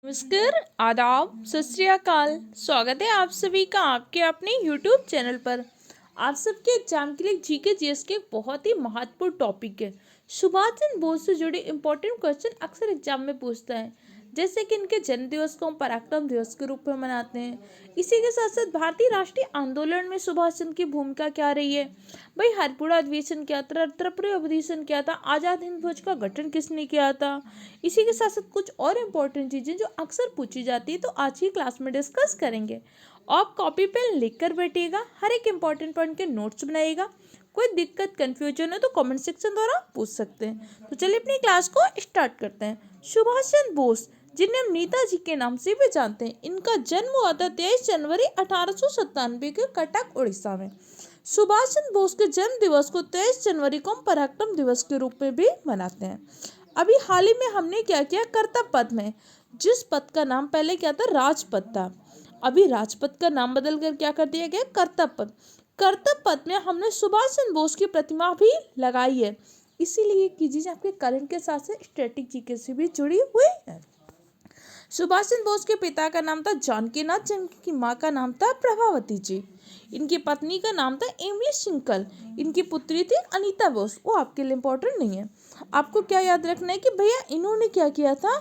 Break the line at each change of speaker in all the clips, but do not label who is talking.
नमस्कार, आदाब, सत श्री अकाल। स्वागत है आप सभी का आपके अपने YouTube चैनल पर। आप सबके एग्जाम के लिए जीके जीएस के एक बहुत ही महत्वपूर्ण टॉपिक है। सुभाष चंद्र बोस से जुड़े इंपॉर्टेंट क्वेश्चन अक्सर एग्जाम में पूछता है, जैसे कि इनके जन्म दिवस को हम पराक्रम दिवस के रूप में मनाते हैं। इसी के साथ साथ भारतीय राष्ट्रीय आंदोलन में सुभाष चंद्र की भूमिका क्या रही है, भाई हरपुड़ा अधिवेशन क्या था, त्रिपुरा अधिवेशन क्या था, आज़ाद हिंद फौज का गठन किसने किया था। इसी के साथ साथ कुछ और इम्पोर्टेंट चीज़ें जो अक्सर पूछी जाती है, तो आज की क्लास में डिस्कस करेंगे। आप कॉपी पेन लिख कर बैठिएगा, हर एक इम्पॉर्टेंट पॉइंट के नोट्स बनाइएगा। कोई दिक्कत कन्फ्यूजन है तो कमेंट सेक्शन द्वारा पूछ सकते हैं। तो चलिए अपनी क्लास को स्टार्ट करते हैं। सुभाष चंद्र बोस, जिन्हें हम नेताजी के नाम से भी जानते हैं, इनका जन्म हुआ था 23 जनवरी 1897 के कटक उड़ीसा में। सुभाष चंद्र बोस के जन्म दिवस को 23 जनवरी को हम पराक्रम दिवस के रूप में भी मनाते हैं। अभी हाल ही में हमने क्या किया, कर्तव्य पथ में जिस पथ का नाम पहले क्या था, राजपथ था, अभी राजपथ का नाम बदल कर क्या कर दिया गया, कर्तव्य पथ। कर्तव्य पथ में हमने सुभाष चंद्र बोस की प्रतिमा भी लगाई है। इसीलिए ये चीजें आपके करंट के साथ से स्टैटिक जीके से भी जुड़ी हुई है। सुभाष चंद्र बोस के पिता का नाम था जानकीनाथ, जिनकी माँ का नाम था प्रभावती जी। इनकी पत्नी का नाम था एमिली शिंकल। इनकी पुत्री थी अनीता बोस। वो आपके लिए इम्पोर्टेंट नहीं है। आपको क्या याद रखना है कि भैया इन्होंने क्या किया था,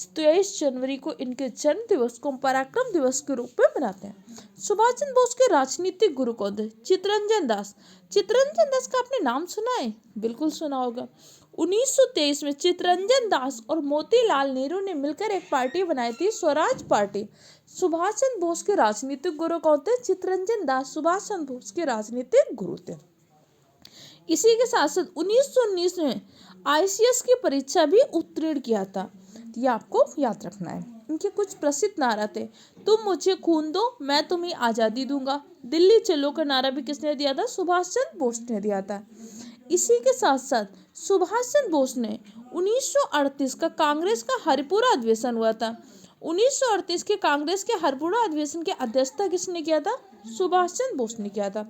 23 जनवरी को इनके जन्म दिवस को पराक्रम दिवस के रूप में मनाते हैं। सुभाष चंद्र बोस के राजनीतिक गुरु कौन थे, चित्तरंजन दास। चित्तरंजन दास का आपने नाम सुना है, बिल्कुल सुना होगा। 1923 में चित्तरंजन दास और मोतीलाल नेहरू ने मिलकर एक पार्टी बनाई थी, स्वराज पार्टी। सुभाष चंद्र बोस के राजनीतिक गुरु कौन थे, चित्तरंजन दास सुभाष चंद्र बोस के राजनीतिक गुरु थे। इसी के साथ साथ 1919 में आईसीएस की परीक्षा भी उत्तीर्ण किया था। ये आपको याद रखना है। इनके कुछ प्रसिद्ध नारा थे, तुम मुझे खून दो मैं तुम्हें आज़ादी दूंगा। दिल्ली चलो का नारा भी किसने दिया था, सुभाष चंद्र बोस ने दिया था। इसी के साथ साथ सुभाष चंद्र बोस ने 1938 का कांग्रेस का हरिपुरा अधिवेशन हुआ था। 1938 के कांग्रेस के हरिपुरा अधिवेशन की अध्यक्षता किसने किया था, सुभाष चंद्र बोस ने किया था।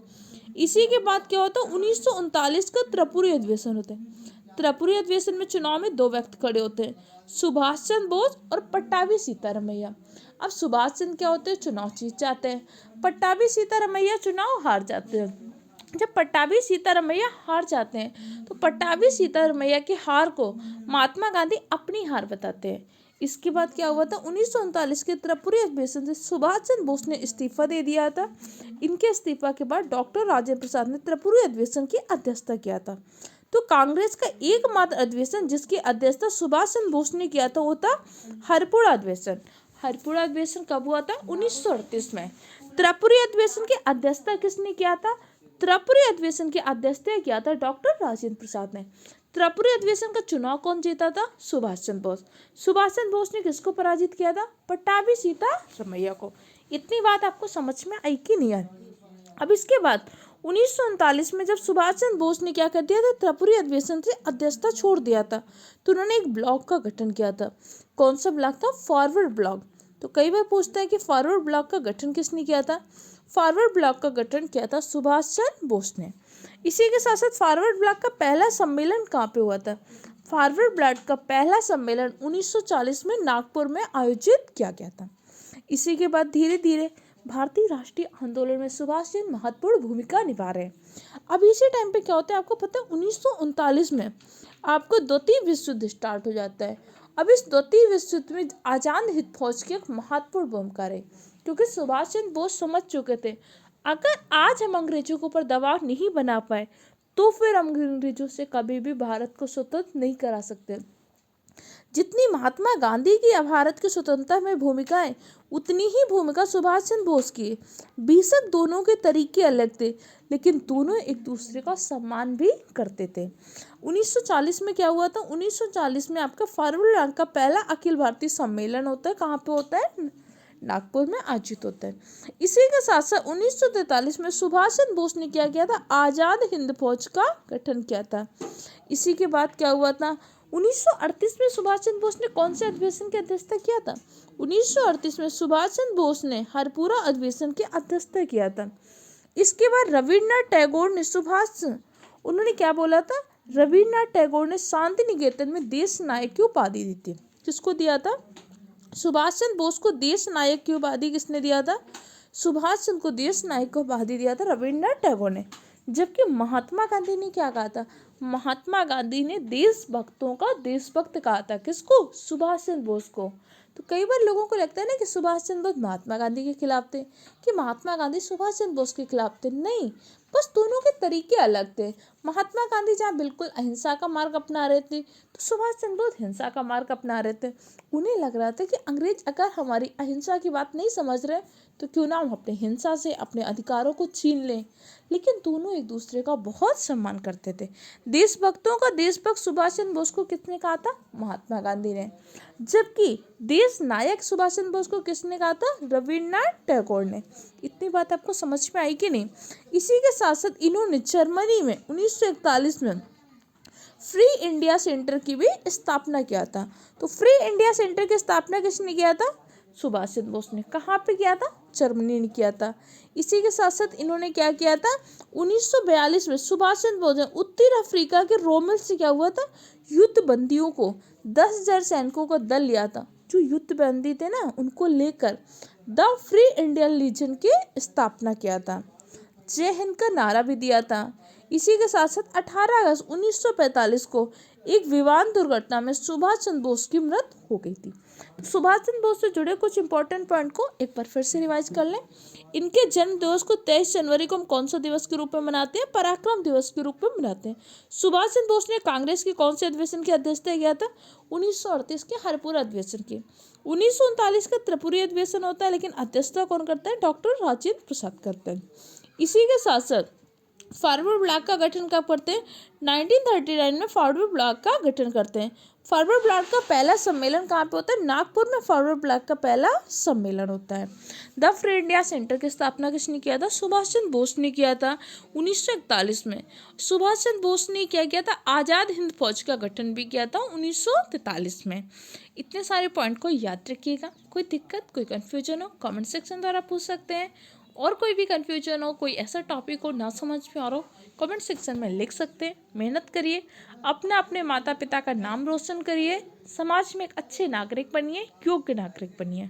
इसी के बाद क्या होता, 1939 का त्रिपुरी अधिवेशन होता है। त्रिपुरी अधिवेशन में चुनाव में दो व्यक्ति खड़े होते हैं, सुभाष चंद्र बोस और पट्टाभी सीतारामैया। अब सुभाष चंद्र क्या होते हैं, चुनाव जीत जाते हैं, पट्टाभी सीतारामैया चुनाव हार जाते हैं। जब पट्टाभी सीतारामैया हार जाते हैं तो पट्टाभी सीतारामैया की हार को महात्मा गांधी अपनी हार बताते हैं। इसके बाद क्या हुआ था, 1939 के त्रिपुरी अधिवेशन से सुभाष चंद्र बोस ने इस्तीफा दे दिया था। इनके इस्तीफा के बाद डॉक्टर राजेंद्र प्रसाद ने त्रिपुरी अधिवेशन की अध्यक्षता किया था। तो कांग्रेस का एकमात्र अधिवेशन जिसकी अध्यक्षता सुभाष चंद्र बोस ने किया था वो था हरिपुरा अधिवेशन। हरिपुरा अधिवेशन कब हुआ था, 1938 में। त्रिपुरी अधिवेशन की अध्यक्षता किसने किया था, त्रिपुरी अधिवेशन की अध्यक्षता किया था डॉक्टर राजेंद्र प्रसाद ने। त्रिपुरी अधिवेशन का चुनाव कौन जीता था, सुभाष चंद्र बोस। सुभाष चंद्र बोस ने किसको पराजित किया था, पट्टाभी सीतारामैया को। इतनी बात आपको समझ में आई कि नहीं आई। अब इसके बाद 1939 में जब सुभाष चंद्र बोस ने क्या कर दिया था, त्रिपुरी अधिवेशन से अध्यक्षता छोड़ दिया था, तो उन्होंने एक ब्लॉक का गठन किया था। कौन सा ब्लॉक था, फॉरवर्ड ब्लॉक। तो कई बार पूछता है कि फॉरवर्ड ब्लॉक का गठन किसने किया था, फॉरवर्ड ब्लॉक का गठन किया था सुभाष चंद्र बोस ने। इसी के साथ साथ फॉरवर्ड ब्लॉक का पहला सम्मेलन कहाँ पे हुआ था, फॉरवर्ड ब्लॉक का पहला सम्मेलन 1940 में नागपुर में आयोजित किया गया था। इसी के बाद धीरे धीरे भारतीय राष्ट्रीय आंदोलन में सुभाष चंद्र महत्वपूर्ण भूमिका निभा रहे हैं। अब इसी टाइम पे क्या होता है आपको पता है, 1939 में आपको द्वितीय विश्व युद्ध स्टार्ट हो जाता है। अब इस द्वितीय विश्व युद्ध में आजाद हिंद फौज की एक महत्वपूर्ण भूमिका रही, क्योंकि सुभाष चंद्र बोस समझ चुके थे अगर आज हम अंग्रेजों के ऊपर दबाव नहीं बना पाए तो फिर हम अंग्रेजों से कभी भी भारत को स्वतंत्र नहीं करा सकते। जितनी महात्मा गांधी की भारत की स्वतंत्रता में भूमिका है, उतनी ही भूमिका सुभाष चंद्र बोस की। बेशक दोनों के तरीके अलग थे, लेकिन दोनों एक दूसरे का सम्मान भी करते थे। 1940 में क्या हुआ था, 1940 में आपका फॉरवर्ड ब्लॉक का पहला अखिल भारतीय सम्मेलन होता है। कहाँ पे होता है, नागपुर में आयोजित होता है। इसी के साथ साथ 1943 में सुभाष चंद्र बोस ने क्या किया था, आजाद हिंद फौज का गठन किया था। इसी के बाद क्या हुआ था, 1938 में सुभाष चंद्र बोस ने कौन से अधिवेशन की अध्यक्षता किया था, 1938 में सुभाष चंद्र बोस ने हरिपुरा अधिवेशन की अध्यक्षता किया था। इसके बाद रविन्द्रनाथ टैगोर ने उन्होंने क्या बोला था, रविन्द्रनाथ टैगोर ने शांति निकेतन में देश नायक की उपाधि दी थी। किसको दिया था, सुभाष चंद्र बोस को देश नायक की उपाधि किसने दिया था? सुभाष चंद्र को देश नायक की उपाधि दिया था रविन्द्रनाथ टैगोर ने। जबकि महात्मा गांधी ने क्या कहा था? महात्मा गांधी ने देशभक्तों का देशभक्त कहा था। किसको? सुभाष चंद्र बोस को। तो कई बार लोगों को लगता है ना कि सुभाष चंद्र बोस महात्मा गांधी के खिलाफ थे, कि महात्मा गांधी सुभाष चंद्र बोस के खिलाफ थे। नहीं, बस दोनों के तरीके अलग थे। महात्मा गांधी जहाँ बिल्कुल अहिंसा का मार्ग अपना रहे थे, तो सुभाष चंद्र बोस हिंसा का मार्ग अपना रहे थे। उन्हें लग रहा था कि अंग्रेज अगर हमारी अहिंसा की बात नहीं समझ रहे, तो क्यों ना हम अपनी हिंसा से अपने अधिकारों को छीन लें। लेकिन दोनों एक दूसरे का बहुत सम्मान करते थे। देशभक्तों का देशभक्त सुभाष चंद्र बोस को किसने कहा था? महात्मा गांधी ने। जबकि देश नायक सुभाष चंद्र बोस को किसने कहा था? रविन्द्रनाथ टैगोर ने। इतनी बात आपको समझ में आई कि नहीं? इसी के साथ साथ इन्होंने जर्मनी में 1941 में फ्री इंडिया सेंटर की भी स्थापना किया था। तो फ्री इंडिया सेंटर की स्थापना किसने किया था? सुभाष चंद्र बोस ने। कहाँ पे किया था? जर्मनी ने किया था। इसी के साथ साथ इन्होंने क्या किया था? 1942 में सुभाष चंद्र बोस ने उत्तरी अफ्रीका के रोमेल से क्या हुआ था? युद्ध बंदियों को 10,000 सैनिकों का दल लिया था। जो युद्ध बंदी थे ना, उनको लेकर द फ्री इंडियन लीजन की स्थापना किया था। जय हिंद का नारा भी दिया था। इसी के साथ साथ 18 अगस्त 1945 को एक विमान दुर्घटना में सुभाष चंद्र बोस की मृत्यु हो गई थी। तो सुभाष चंद्र बोस से जुड़े कुछ इंपॉर्टेंट पॉइंट को एक बार फिर से रिवाइज कर लें। इनके जन्म दिवस को 23 जनवरी को हम कौन सा दिवस के रूप में मनाते हैं? पराक्रम दिवस के रूप में मनाते हैं। सुभाष चंद्र बोस ने कांग्रेस के कौन से अधिवेशन की अध्यक्षता किया था? 1938 के हरिपुरा अधिवेशन की। 1939 का त्रिपुरी अधिवेशन होता है, लेकिन अध्यक्षता कौन करता है? डॉक्टर राजेंद्र प्रसाद करते हैं। इसी के साथ साथ फॉरवर्ड ब्लॉक का गठन कब करते हैं? 1939 में फॉरवर्ड ब्लॉक का गठन करते हैं। फॉरवर्ड ब्लॉक का पहला सम्मेलन कहाँ पे होता है? नागपुर में फॉरवर्ड ब्लॉक का पहला सम्मेलन होता है। द फ्री इंडिया सेंटर की स्थापना किसने किया था? सुभाष चंद्र बोस ने किया था 1941 में। सुभाष चंद्र बोस ने क्या किया था? आज़ाद हिंद फौज का गठन भी किया था 1943 में। इतने सारे पॉइंट को याद रखिएगा। कोई दिक्कत, कोई कन्फ्यूजन हो, कमेंट सेक्शन द्वारा पूछ सकते हैं। और कोई भी कन्फ्यूजन हो, कोई ऐसा टॉपिक हो ना समझ में आ रहा हो, कमेंट सेक्शन में लिख सकते हैं। मेहनत करिए, अपने माता पिता का नाम रोशन करिए, समाज में एक अच्छे नागरिक बनिए, योग्य नागरिक बनिए।